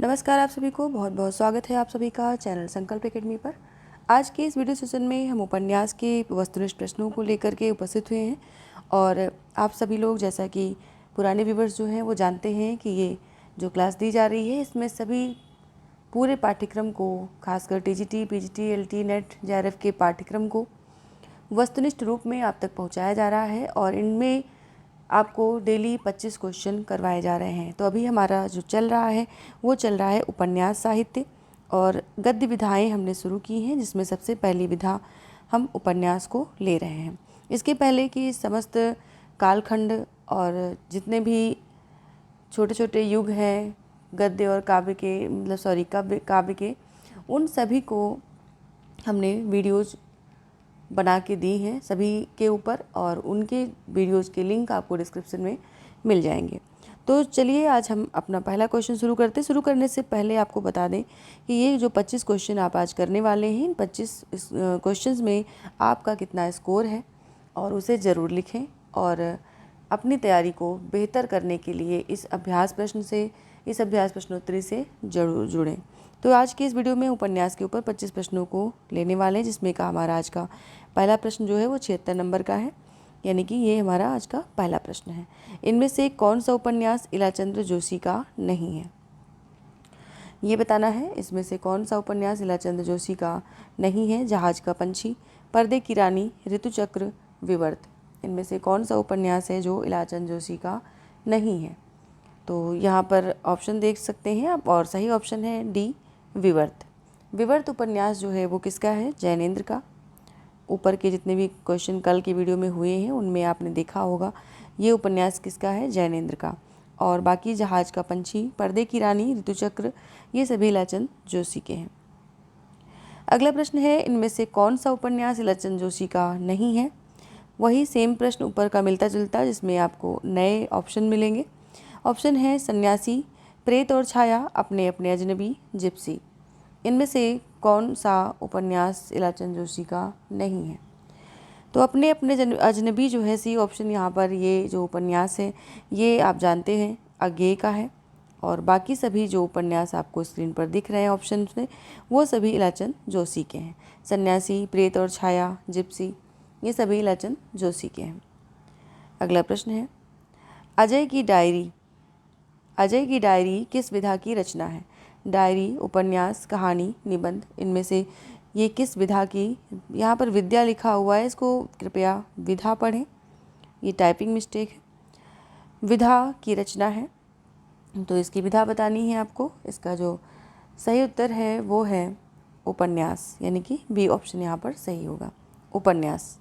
नमस्कार आप सभी को बहुत बहुत स्वागत है आप सभी का चैनल संकल्प एकेडमी पर। आज के इस वीडियो सेशन में हम उपन्यास के वस्तुनिष्ठ प्रश्नों को लेकर के उपस्थित हुए हैं और आप सभी लोग जैसा कि पुराने व्यूवर्स जो हैं वो जानते हैं कि ये जो क्लास दी जा रही है इसमें सभी पूरे पाठ्यक्रम को, खासकर TGT, PGT, LT, net, JRF के पाठ्यक्रम को वस्तुनिष्ठ रूप में आप तक पहुँचाया जा रहा है और इनमें आपको डेली 25 क्वेश्चन करवाए जा रहे हैं। तो अभी हमारा जो चल रहा है वो चल रहा है उपन्यास साहित्य और गद्य विधाएं हमने शुरू की हैं, जिसमें सबसे पहली विधा हम उपन्यास को ले रहे हैं। इसके पहले कि समस्त कालखंड और जितने भी छोटे छोटे युग हैं गद्य और काव्य के, काव्य के, उन सभी को हमने वीडियोज़ बना के दी हैं सभी के ऊपर और उनके वीडियोज़ के लिंक आपको डिस्क्रिप्शन में मिल जाएंगे। तो चलिए आज हम अपना पहला क्वेश्चन शुरू करते हैं। शुरू करने से पहले आपको बता दें कि ये जो 25 क्वेश्चन आप आज करने वाले हैं, इन 25 क्वेश्चंस में आपका कितना स्कोर है और उसे ज़रूर लिखें और अपनी तैयारी को बेहतर करने के लिए इस अभ्यास प्रश्नोत्तरी से जरूर जुड़ें। तो आज की इस वीडियो में उपन्यास के ऊपर 25 प्रश्नों को लेने वाले हैं, जिसमें का हमारा आज का पहला प्रश्न जो है वो 76 नंबर का है, यानी कि ये हमारा आज का पहला प्रश्न है। इनमें से कौन सा उपन्यास इलाचंद्र जोशी का नहीं है, ये बताना है। इसमें से कौन सा उपन्यास इलाचंद्र जोशी का नहीं है? जहाज का पंछी, पर्दे की रानी, ऋतुचक्र, विवर्त। इनमें से कौन सा उपन्यास है जो इलाचंद्र जोशी का नहीं है? तो यहाँ पर ऑप्शन देख सकते हैं आप और सही ऑप्शन है डी, विवर्त। विवर्त उपन्यास जो है वो किसका है? जैनेंद्र का। ऊपर के जितने भी क्वेश्चन कल की वीडियो में हुए हैं उनमें आपने देखा होगा ये उपन्यास किसका है? जैनेंद्र का। और बाकी जहाज का पंछी, पर्दे की रानी, ऋतुचक्र, ये सभी इलाचंद्र जोशी के हैं। अगला प्रश्न है, इनमें से कौन सा उपन्यास इलाचंद्र जोशी का नहीं है? वही सेम प्रश्न ऊपर का मिलता जुलता, जिसमें आपको नए ऑप्शन मिलेंगे। ऑप्शन है सन्यासी, प्रेत और छाया, अपने अपने अजनबी, जिप्सी। इनमें से कौन सा उपन्यास इलाचंद्र जोशी का नहीं है? तो अपने अपने अजनबी जो है सी ऑप्शन, यहाँ पर ये जो उपन्यास है ये आप जानते हैं अज्ञेय का है और बाकी सभी जो उपन्यास आपको स्क्रीन पर दिख रहे हैं ऑप्शन में वो सभी इलाचंद्र जोशी के हैं। सन्यासी, प्रेत और छाया, जिप्सी, ये सभी इलाचंद्र जोशी के हैं। अगला प्रश्न है, अजय की डायरी किस विधा की रचना है? डायरी, उपन्यास, कहानी, निबंध, इनमें से ये किस विधा की? यहाँ पर विद्या लिखा हुआ है, इसको कृपया विधा पढ़ें, ये टाइपिंग मिस्टेक है। विधा की रचना है, तो इसकी विधा बतानी है आपको। इसका जो सही उत्तर है वो है उपन्यास, यानी कि बी ऑप्शन यहाँ पर सही होगा, उपन्यास।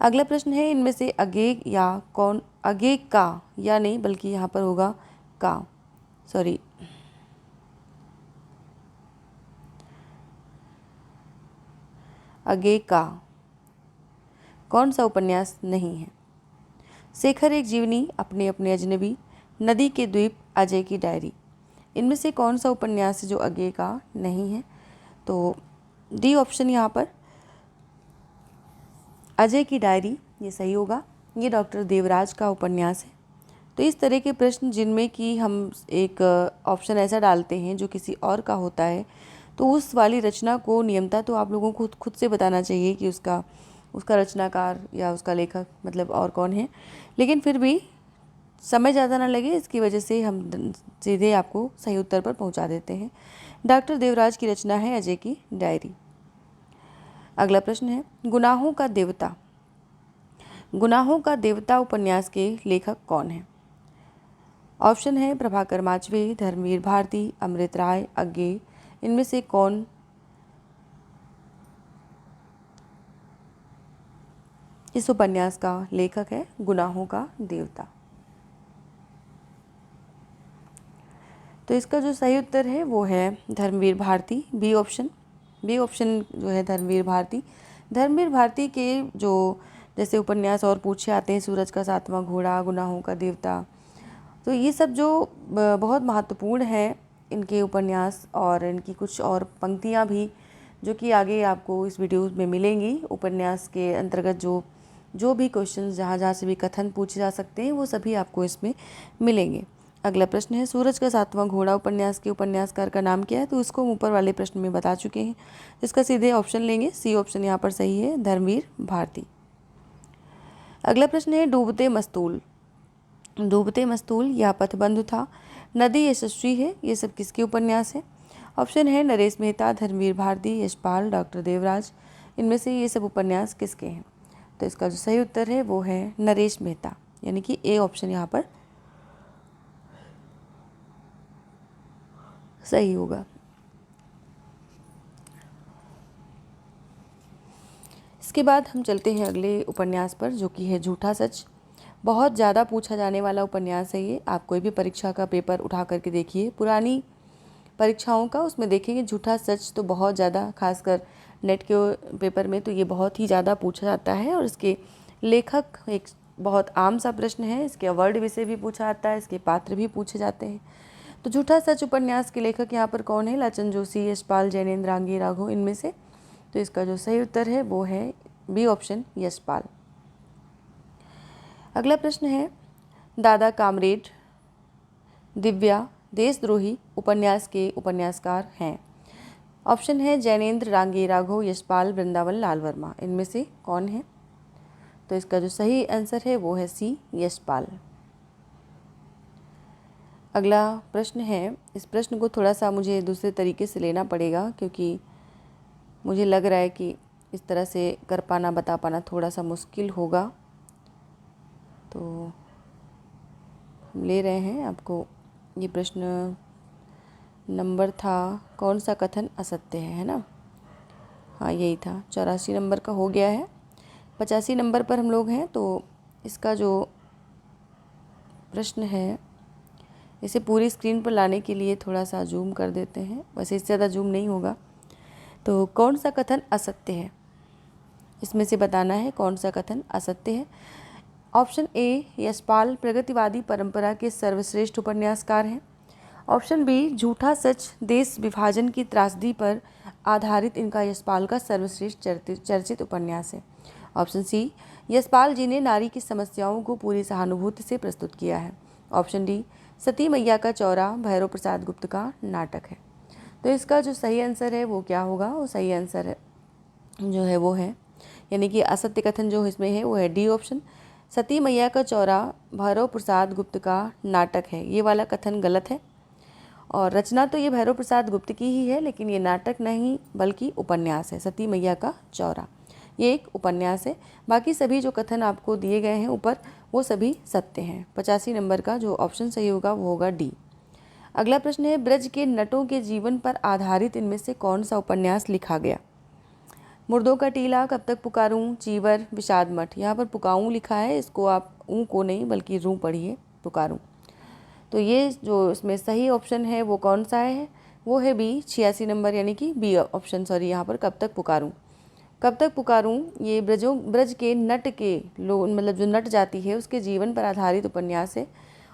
अगला प्रश्न है, इनमें से अज्ञेय या कौन? अज्ञेय का या नहीं, बल्कि यहाँ पर होगा का, सॉरी, अज्ञेय का कौन सा उपन्यास नहीं है? शेखर एक जीवनी, अपने अपने अजनबी, नदी के द्वीप, अजय की डायरी। इनमें से कौन सा उपन्यास है जो अज्ञेय का नहीं है? तो डी ऑप्शन यहाँ पर अजय की डायरी ये सही होगा। ये डॉक्टर देवराज का उपन्यास है। तो इस तरह के प्रश्न जिनमें कि हम एक ऑप्शन ऐसा डालते हैं जो किसी और का होता है, तो उस वाली रचना को नियमता तो आप लोगों को खुद से बताना चाहिए कि उसका रचनाकार या उसका लेखक मतलब और कौन है, लेकिन फिर भी समय ज़्यादा ना लगे इसकी वजह से हम सीधे आपको सही उत्तर पर पहुंचा देते हैं। डॉक्टर देवराज की रचना है अजय की डायरी। अगला प्रश्न है, गुनाहों का देवता उपन्यास के लेखक कौन है? ऑप्शन है प्रभाकर माचवे, धर्मवीर भारती, अमृत राय, अज्ञेय। इनमें से कौन इस उपन्यास का लेखक है? गुनाहों का देवता। तो इसका जो सही उत्तर है वो है धर्मवीर भारती, बी ऑप्शन जो है धर्मवीर भारती। धर्मवीर भारती के जो जैसे उपन्यास और पूछे आते हैं, सूरज का सातवां घोड़ा, गुनाहों का देवता, तो ये सब जो बहुत महत्वपूर्ण है इनके उपन्यास और इनकी कुछ और पंक्तियाँ भी जो कि आगे आपको इस वीडियो में मिलेंगी। उपन्यास के अंतर्गत जो भी क्वेश्चन जहाँ से भी कथन पूछे जा सकते हैं वो सभी आपको इसमें मिलेंगे। अगला प्रश्न है सूरज का सातवां घोड़ा उपन्यास के उपन्यासकार का नाम क्या है? तो इसको हम ऊपर वाले प्रश्न में बता चुके हैं। इसका सीधे ऑप्शन लेंगे, सी ऑप्शन यहाँ पर सही है, धर्मवीर भारती। अगला प्रश्न है डूबते मस्तूल। डूबते मस्तूल या पथबंध था, नदी यशस्वी है, ये सब किसके उपन्यास है? ऑप्शन है नरेश मेहता, धर्मवीर भारती, यशपाल, डॉक्टर देवराज। इनमें से ये सब उपन्यास किसके हैं? तो इसका जो सही उत्तर है वो है नरेश मेहता, यानी कि ए ऑप्शन यहाँ पर सही होगा। इसके बाद हम चलते हैं अगले उपन्यास पर, जो कि है झूठा सच। बहुत ज़्यादा पूछा जाने वाला उपन्यास है ये। आप कोई भी परीक्षा का पेपर उठा करके देखिए, पुरानी परीक्षाओं का, उसमें देखेंगे झूठा सच तो बहुत ज़्यादा, खासकर नेट के पेपर में तो ये बहुत ही ज़्यादा पूछा जाता है। और इसके लेखक एक बहुत आम सा प्रश्न है, इसके अवार्ड विषय भी पूछा जाता है, इसके पात्र भी पूछे जाते हैं। तो झूठा सच उपन्यास के लेखक यहाँ पर कौन है? लाचन जोशी, यशपाल, जैनेन्द्र रांगी राघव, इनमें से। तो इसका जो सही उत्तर है वो है बी ऑप्शन, यशपाल। अगला प्रश्न है दादा कामरेड दिव्या देशद्रोही उपन्यास के उपन्यासकार हैं? ऑप्शन है जैनेन्द्र रांगी राघव, यशपाल, वृंदावन लाल वर्मा। इनमें से कौन है? तो इसका जो सही आंसर है वो है सी, यशपाल। अगला प्रश्न है, इस प्रश्न को थोड़ा सा मुझे दूसरे तरीके से लेना पड़ेगा, क्योंकि मुझे लग रहा है कि इस तरह से कर पाना, बता पाना थोड़ा सा मुश्किल होगा। तो हम ले रहे हैं आपको। ये प्रश्न नंबर था कौन सा कथन असत्य है ना? हाँ यही था। 84 नंबर का हो गया है, 85 नंबर पर हम लोग हैं। तो इसका जो प्रश्न है, इसे पूरी स्क्रीन पर लाने के लिए थोड़ा सा जूम कर देते हैं, वैसे इससे ज़्यादा जूम नहीं होगा। तो कौन सा कथन असत्य है, इसमें से बताना है कौन सा कथन असत्य है। ऑप्शन ए, यशपाल प्रगतिवादी परंपरा के सर्वश्रेष्ठ उपन्यासकार हैं। ऑप्शन बी, झूठा सच देश विभाजन की त्रासदी पर आधारित इनका यशपाल का सर्वश्रेष्ठ चर्चित उपन्यास है। ऑप्शन सी, यशपाल जी ने नारी की समस्याओं को पूरी सहानुभूति से प्रस्तुत किया है। ऑप्शन डी, सती मैया का चौरा भैरव प्रसाद गुप्त का नाटक है। तो इसका जो सही आंसर है वो क्या होगा? वो सही आंसर है जो है वो है, यानी कि असत्य कथन जो इसमें है वो है डी ऑप्शन, सती मैया का चौरा भैरव प्रसाद गुप्त का नाटक है। ये वाला कथन गलत है, और रचना तो ये भैरव प्रसाद गुप्त की ही है, लेकिन ये नाटक नहीं बल्कि उपन्यास है। सती मैया का चौरा ये एक उपन्यास है। बाकी सभी जो कथन आपको दिए गए हैं ऊपर, वो सभी सत्य हैं। 85 नंबर का जो ऑप्शन सही होगा वो होगा डी। अगला प्रश्न है ब्रज के नटों के जीवन पर आधारित इनमें से कौन सा उपन्यास लिखा गया? मुर्दों का टीला, कब तक पुकारूं, चीवर, विषाद मठ। यहाँ पर पुकाऊं लिखा है, इसको आप ऊ को नहीं बल्कि रू पढ़िए, पुकारूं। तो ये जो इसमें सही ऑप्शन है वो कौन सा है? वो है बी, 86 नंबर, यानी कि बी ऑप्शन, सॉरी यहाँ पर कब तक पुकारूं। कब तक पुकारूं ये ब्रज के नट के लोग, मतलब जो नट जाति है उसके जीवन पर आधारित उपन्यास है,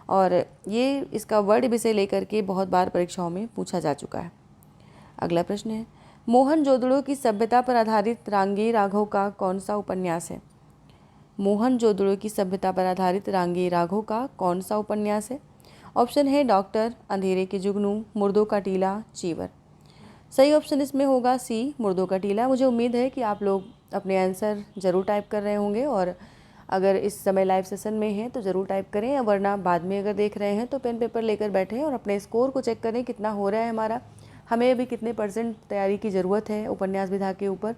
और ये इसका वर्ड विषय लेकर के बहुत बार परीक्षाओं में पूछा जा चुका है। अगला प्रश्न है मोहनजोदड़ो की सभ्यता पर आधारित रांगी राघव का कौन सा उपन्यास है? मोहनजोदड़ो की सभ्यता पर आधारित रांगी राघव का कौन सा उपन्यास है? ऑप्शन है डॉक्टर, अंधेरे के जुगनू, मुर्दों का टीला, चीवर। सही ऑप्शन इसमें होगा सी, मुर्दों का टीला। मुझे उम्मीद है कि आप लोग अपने आंसर ज़रूर टाइप कर रहे होंगे, और अगर इस समय लाइव सेशन में हैं तो ज़रूर टाइप करें, वरना बाद में अगर देख रहे हैं तो पेन पेपर लेकर बैठें और अपने स्कोर को चेक करें कितना हो रहा है हमारा, हमें अभी कितने % तैयारी की ज़रूरत है उपन्यास विधा के ऊपर।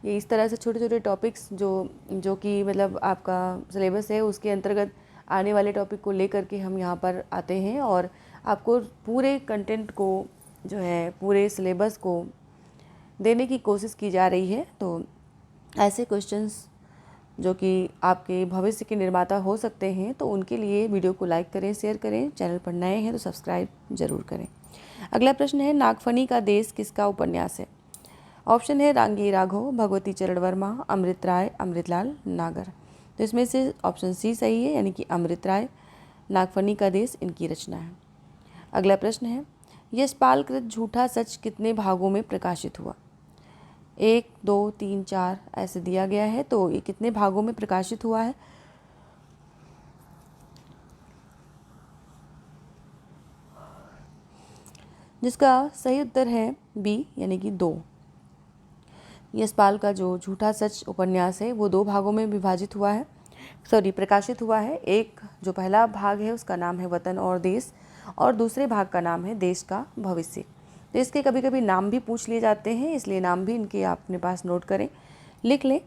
ये इस तरह से छोटे छोटे टॉपिक्स जो कि मतलब आपका सिलेबस है उसके अंतर्गत आने वाले टॉपिक को लेकर के हम यहाँ पर आते हैं, और आपको पूरे कंटेंट को जो है, पूरे सिलेबस को देने की कोशिश की जा रही है। तो ऐसे क्वेश्चंस जो कि आपके भविष्य के निर्माता हो सकते हैं, तो उनके लिए वीडियो को लाइक करें, शेयर करें, चैनल पर नए हैं तो सब्सक्राइब जरूर करें। अगला प्रश्न है नागफनी का देश किसका उपन्यास है? ऑप्शन है रांगी राघव, भगवती चरण वर्मा, अमृत राय, अमृतलाल नागर। तो इसमें से ऑप्शन सी सही है, यानी कि अमृत राय, नागफनी का देश इनकी रचना है। अगला प्रश्न है यशपाल कृत झूठा सच कितने भागों में प्रकाशित हुआ? 1, 2, 3, 4 ऐसे दिया गया है, तो ये कितने भागों में प्रकाशित हुआ है? जिसका सही उत्तर है बी यानी कि 2। यशपाल का जो झूठा सच उपन्यास है वो 2 भागों में विभाजित हुआ है, प्रकाशित हुआ है। एक जो पहला भाग है उसका नाम है वतन और देश, और दूसरे भाग का नाम है देश का भविष्य। तो इसके कभी कभी नाम भी पूछ लिए जाते हैं, इसलिए नाम भी इनके आप अपने पास नोट करें, लिख लें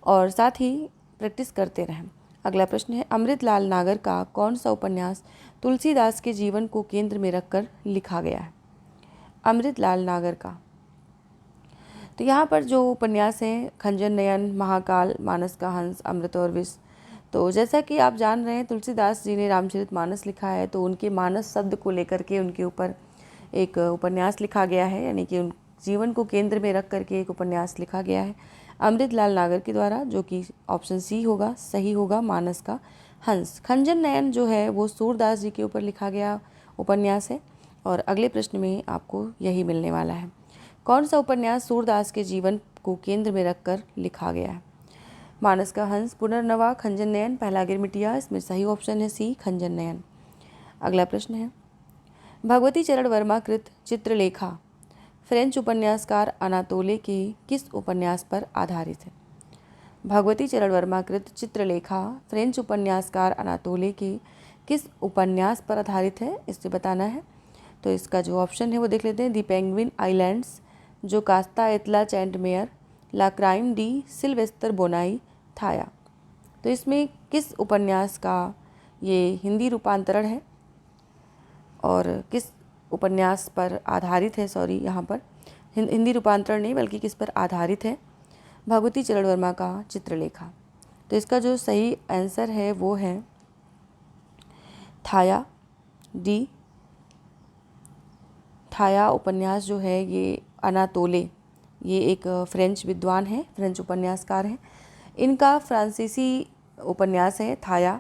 और साथ ही प्रैक्टिस करते रहें। अगला प्रश्न है, अमृतलाल नागर का कौन सा उपन्यास तुलसीदास के जीवन को केंद्र में रखकर लिखा गया है? अमृतलाल नागर का, तो यहाँ पर जो उपन्यास है खंजन नयन, महाकाल, मानस का हंस, अमृत और विष। तो जैसा कि आप जान रहे हैं तुलसीदास जी ने रामचरितमानस लिखा है, तो उनके मानस शब्द को लेकर के उनके ऊपर एक उपन्यास लिखा गया है, यानी कि उन जीवन को केंद्र में रख करके एक उपन्यास लिखा गया है अमृतलाल नागर के द्वारा, जो कि ऑप्शन सी होगा, सही होगा, मानस का हंस। खंजन नयन जो है वो सूरदास जी के ऊपर लिखा गया उपन्यास है, और अगले प्रश्न में आपको यही मिलने वाला है। कौन सा उपन्यास सूरदास के जीवन को केंद्र में रखकर लिखा गया है? मानस का हंस, पुनर्नवा, खंजन नयन, पहला गिरमिटिया। इसमें सही ऑप्शन है सी, खंजन नयन। अगला प्रश्न है, भगवती चरण वर्मा कृत चित्रलेखा फ्रेंच उपन्यासकार अनातोले के किस उपन्यास पर आधारित है? भगवती चरण वर्मा कृत चित्रलेखा फ्रेंच उपन्यासकार अनातोले के किस उपन्यास पर आधारित है, इससे बताना है। तो इसका जो ऑप्शन है वो देख लेते हैं। दी पेंगुइन आइलैंड्स, जो कास्ता एतला चैंटमेयर, ला क्राइम डी सिल्वेस्टर बोनाई, थाया। तो इसमें किस उपन्यास का ये हिंदी रूपांतरण है और किस उपन्यास पर आधारित है? यहाँ पर हिंदी रूपांतरण नहीं बल्कि किस पर आधारित है? भगवती चरण वर्मा का चित्रलेखा। तो इसका जो सही आंसर है वो है थाया, डी। थाया उपन्यास जो है ये अनातोले, ये एक फ्रेंच विद्वान है, फ्रेंच उपन्यासकार हैं। इनका फ्रांसीसी उपन्यास है थाया,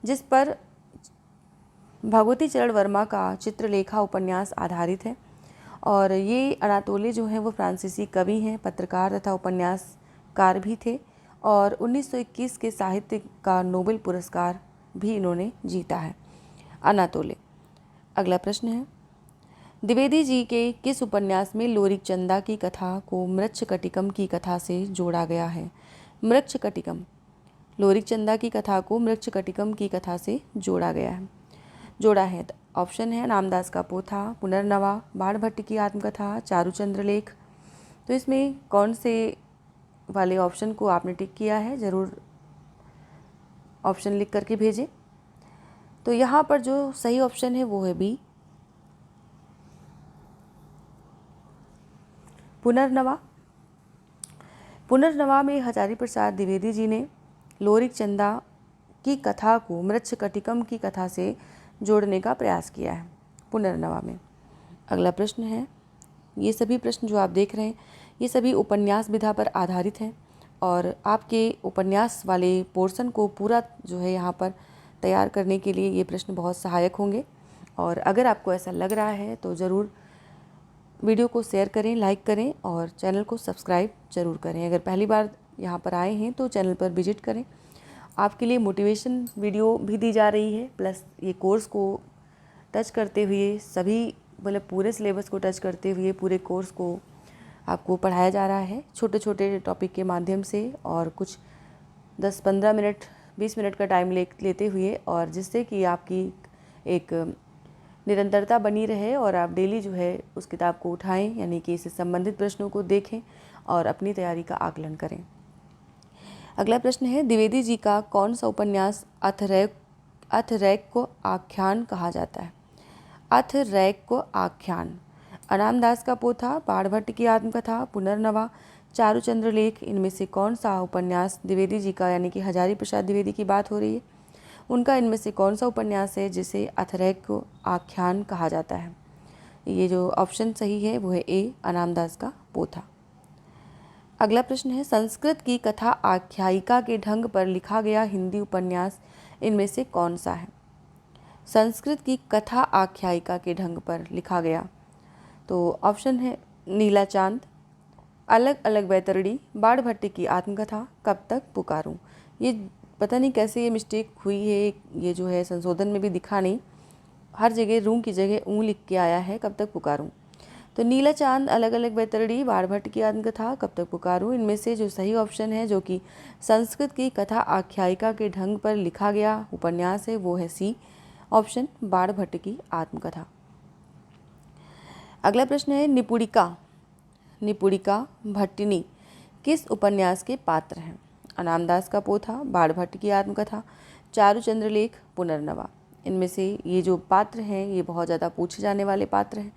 जिस पर भगवती चरण वर्मा का चित्रलेखा उपन्यास आधारित है। और ये अनातोले जो हैं वो फ्रांसीसी कवि हैं, पत्रकार तथा उपन्यासकार भी थे, और 1921 के साहित्य का नोबेल पुरस्कार भी इन्होंने जीता है, अनातोले। अगला प्रश्न है, द्विवेदी जी के किस उपन्यास में लोरिक चंदा की कथा को मृच्छकटिकम की कथा से जोड़ा गया है? मृच्छकटिकम, लोरिक चंदा की कथा को मृच्छकटिकम की कथा से जोड़ा है। तो ऑप्शन है नामदास का पोथा, पुनर्नवा, बाणभट्ट की आत्मकथा, चारुचंद्र लेख। तो इसमें कौन से वाले ऑप्शन को आपने टिक किया है, ज़रूर ऑप्शन लिख करके भेजें। तो यहाँ पर जो सही ऑप्शन है वो है बी, पुनर्नवा। पुनर्नवा में हजारी प्रसाद द्विवेदी जी ने लोरिक चंदा की कथा को मृच्छकटिकम की कथा से जोड़ने का प्रयास किया है, पुनर्नवा में। अगला प्रश्न है, ये सभी प्रश्न जो आप देख रहे हैं ये सभी उपन्यास विधा पर आधारित हैं, और आपके उपन्यास वाले पोर्शन को पूरा जो है यहाँ पर तैयार करने के लिए ये प्रश्न बहुत सहायक होंगे। और अगर आपको ऐसा लग रहा है तो ज़रूर वीडियो को शेयर करें, लाइक करें और चैनल को सब्सक्राइब ज़रूर करें। अगर पहली बार यहाँ पर आए हैं तो चैनल पर विजिट करें। आपके लिए मोटिवेशन वीडियो भी दी जा रही है, प्लस ये कोर्स को टच करते हुए सभी मतलब पूरे सिलेबस को टच करते हुए पूरे कोर्स को आपको पढ़ाया जा रहा है, छोटे छोटे टॉपिक के माध्यम से, और कुछ 10-15 मिनट 20 मिनट का टाइम लेते हुए, और जिससे कि आपकी एक निरंतरता बनी रहे और आप डेली जो है उस किताब को उठाएं, यानी कि इससे संबंधित प्रश्नों को देखें और अपनी तैयारी का आकलन करें। अगला प्रश्न है, द्विवेदी जी का कौन सा उपन्यास अथरैक को आख्यान कहा जाता है? अथरैक को आख्यान, अनामदास का पोथा, बाणभट्ट की आत्मकथा, पुनर्नवा, चारुचंद्र लेख। इनमें से कौन सा उपन्यास द्विवेदी जी का, यानी कि हजारी प्रसाद द्विवेदी की बात हो रही है, उनका इनमें से कौन सा उपन्यास है जिसे अथरैक को आख्यान कहा जाता है? ये जो ऑप्शन सही है वो है ए, अनामदास का पोथा। अगला प्रश्न है, संस्कृत की कथा आख्यायिका के ढंग पर लिखा गया हिंदी उपन्यास इनमें से कौन सा है? संस्कृत की कथा आख्यायिका के ढंग पर लिखा गया, तो ऑप्शन है नीला चांद, अलग अलग वैतरणी, बाणभट्ट की आत्मकथा, कब तक पुकारूं। ये पता नहीं कैसे ये मिस्टेक हुई है, ये जो है संशोधन में भी दिखा नहीं, हर जगह रूं की जगह ऊँ लिख के आया है, कब तक पुकारूं। तो नीला चांद, अलग अलग बैतरणी, बाणभट्ट की आत्मकथा, कब तक पुकारूं, इनमें से जो सही ऑप्शन है जो कि संस्कृत की कथा आख्यायिका के ढंग पर लिखा गया उपन्यास है वो है सी ऑप्शन, बाणभट्ट की आत्मकथा। अगला प्रश्न है निपुणिका, निपुणिका भट्टिनी किस उपन्यास के पात्र हैं? अनामदास का पोथा, बाणभट्ट की आत्मकथा, चारुचंद्र लेख, पुनर्नवा। इनमें से ये जो पात्र हैं ये बहुत ज़्यादा पूछे जाने वाले पात्र हैं।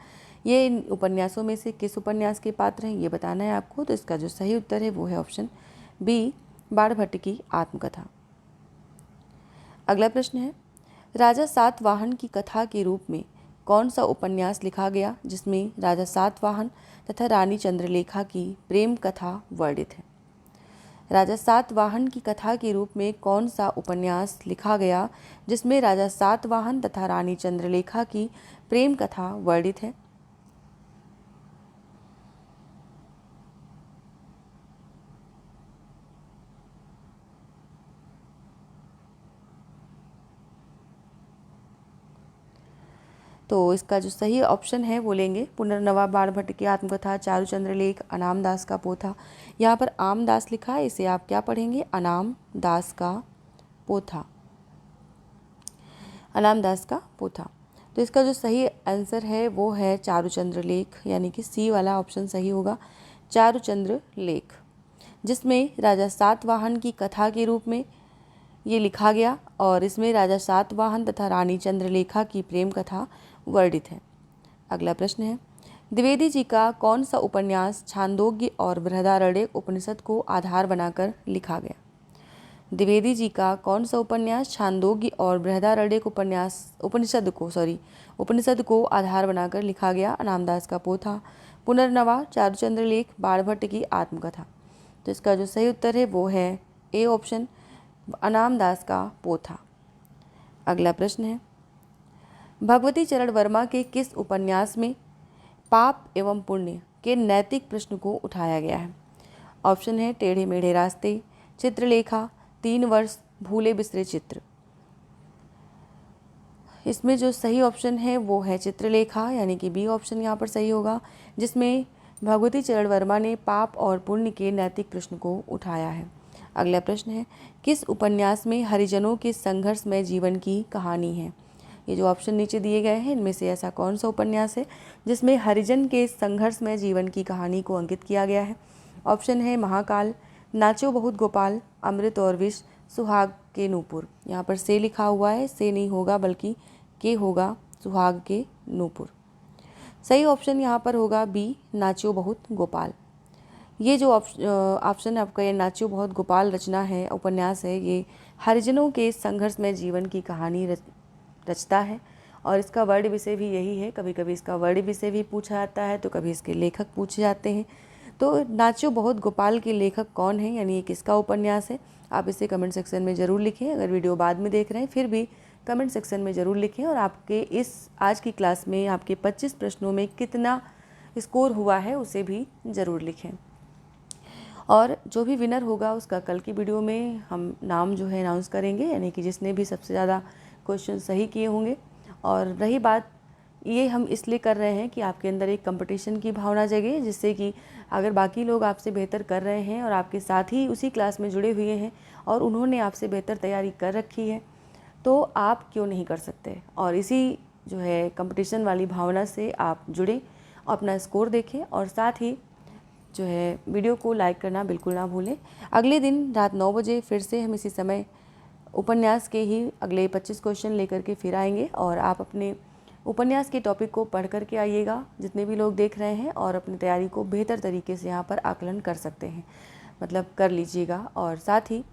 ये इन उपन्यासों में से किस उपन्यास के पात्र हैं ये बताना है आपको। तो इसका जो सही उत्तर है वो है ऑप्शन बी, बाणभट्ट की आत्मकथा। अगला प्रश्न है राजा सातवाहन की कथा के रूप में कौन सा उपन्यास लिखा गया जिसमें राजा सातवाहन तथा रानी चंद्रलेखा की प्रेम कथा वर्णित है? राजा सातवाहन की कथा के रूप में कौन सा उपन्यास लिखा गया जिसमें राजा सातवाहन तथा रानी चंद्रलेखा की प्रेम कथा वर्णित है? तो इसका जो सही ऑप्शन है वो लेंगे पुनर्नवा, बाणभट्ट की आत्मकथा, चारुचंद्र लेख, अनामदास का पोथा। यहाँ पर आमदास लिखा है, इसे आप क्या पढ़ेंगे? अनामदास का पोथा, अनामदास का पोथा। तो इसका जो सही आंसर है वो है चारुचंद्र लेख, यानी कि सी वाला ऑप्शन सही होगा, चारुचंद्र लेख, जिसमें राजा सातवाहन की कथा के रूप में ये लिखा गया और इसमें राजा सातवाहन तथा रानी चंद्रलेखा की प्रेम कथा वर्णित है। अगला प्रश्न है द्विवेदी जी का कौन सा उपन्यास छांदोग्य और बृहदारण्यक उपनिषद को आधार बनाकर लिखा गया? द्विवेदी जी का कौन सा उपन्यास छांदोग्य और बृहदारण्यक उपनिषद को आधार बनाकर लिखा गया? अनामदास का पोथा, पुनर्नवा, चारुचंद्र लेख, बाणभट्ट की आत्मकथा। तो इसका जो सही उत्तर है वो है ए ऑप्शन, अनामदास का पोथा। अगला प्रश्न है भगवती चरण वर्मा के किस उपन्यास में पाप एवं पुण्य के नैतिक प्रश्न को उठाया गया है? ऑप्शन है टेढ़े मेढ़े रास्ते, चित्रलेखा, 3 वर्ष, भूले बिसरे चित्र। इसमें जो सही ऑप्शन है वो है चित्रलेखा, यानी कि बी ऑप्शन यहाँ पर सही होगा, जिसमें भगवती चरण वर्मा ने पाप और पुण्य के नैतिक प्रश्न को उठाया है। अगला प्रश्न है किस उपन्यास में हरिजनों के संघर्षमय जीवन की कहानी है? ये जो ऑप्शन नीचे दिए गए हैं इनमें से ऐसा कौन सा उपन्यास है जिसमें हरिजन के संघर्षमय जीवन की कहानी को अंकित किया गया है? ऑप्शन है महाकाल, नाचो बहुत गोपाल, अमृत और विष, सुहाग के नूपुर। यहाँ पर से लिखा हुआ है, से नहीं होगा बल्कि के होगा, सुहाग के नूपुर। सही ऑप्शन यहाँ पर होगा बी, नाचो बहुत गोपाल। ये जो ऑप्शन आपका ये नाचो बहुत गोपाल रचना है, उपन्यास है, ये हरिजनों के संघर्षमय जीवन की कहानी रचता है और इसका वर्ड विषय भी यही है। कभी कभी इसका वर्ड विषय भी पूछा जाता है तो कभी इसके लेखक पूछे जाते हैं। तो नाचो बहुत गोपाल के लेखक कौन है, यानी ये किसका उपन्यास है? आप इसे कमेंट सेक्शन में ज़रूर लिखें। अगर वीडियो बाद में देख रहे हैं फिर भी कमेंट सेक्शन में ज़रूर लिखें और आपके इस आज की क्लास में आपके 25 प्रश्नों में कितना स्कोर हुआ है उसे भी ज़रूर लिखें। और जो भी विनर होगा उसका कल की वीडियो में हम नाम जो है अनाउंस करेंगे, यानी कि जिसने भी सबसे ज़्यादा क्वेश्चन सही किए होंगे। और रही बात ये हम इसलिए कर रहे हैं कि आपके अंदर एक कंपटीशन की भावना जगे, जिससे कि अगर बाकी लोग आपसे बेहतर कर रहे हैं और आपके साथ ही उसी क्लास में जुड़े हुए हैं और उन्होंने आपसे बेहतर तैयारी कर रखी है तो आप क्यों नहीं कर सकते। और इसी जो है कंपटीशन वाली भावना से आप जुड़ें, अपना स्कोर देखें और साथ ही जो है वीडियो को लाइक करना बिल्कुल ना भूलें। अगले दिन रात 9 बजे फिर से हम इसी समय उपन्यास के ही अगले 25 क्वेश्चन लेकर के फिर आएंगे और आप अपने उपन्यास के टॉपिक को पढ़ करके आइएगा जितने भी लोग देख रहे हैं, और अपनी तैयारी को बेहतर तरीके से यहाँ पर आकलन कर सकते हैं, मतलब कर लीजिएगा। और साथ ही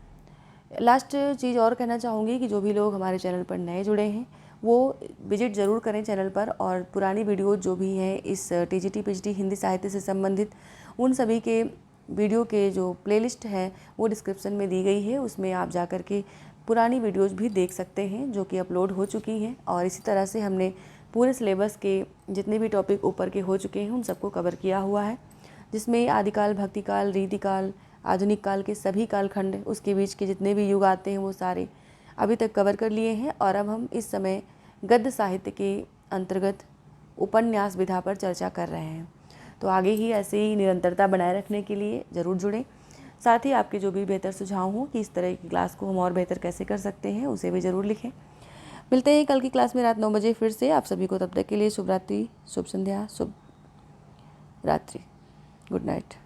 लास्ट चीज़ और कहना चाहूँगी कि जो भी लोग हमारे चैनल पर नए जुड़े हैं वो विजिट ज़रूर करें चैनल पर, और पुरानी वीडियो जो भी हैं इस टीजीटी पीजीटी हिंदी साहित्य से संबंधित उन सभी के वीडियो के जो प्लेलिस्ट है वो डिस्क्रिप्शन में दी गई है, उसमें आप जा कर के पुरानी वीडियोज़ भी देख सकते हैं जो कि अपलोड हो चुकी हैं। और इसी तरह से हमने पूरे सिलेबस के जितने भी टॉपिक ऊपर के हो चुके हैं उन सबको कवर किया हुआ है, जिसमें आदिकाल, भक्तिकाल, रीतिकाल, आधुनिक काल के सभी कालखंड, उसके बीच के जितने भी युग आते हैं वो सारे अभी तक कवर कर लिए हैं। और अब हम इस समय गद्य साहित्य के अंतर्गत उपन्यास विधा पर चर्चा कर रहे हैं। तो आगे ही ऐसे ही निरंतरता बनाए रखने के लिए ज़रूर जुड़ें। साथ ही आपके जो भी बेहतर सुझाव हों कि इस तरह की क्लास को हम और बेहतर कैसे कर सकते हैं, उसे भी ज़रूर लिखें। मिलते हैं कल की क्लास में रात 9 बजे फिर से। आप सभी को तब तक के लिए शुभ रात्रि, शुभ संध्या, शुभ रात्रि, गुड नाइट।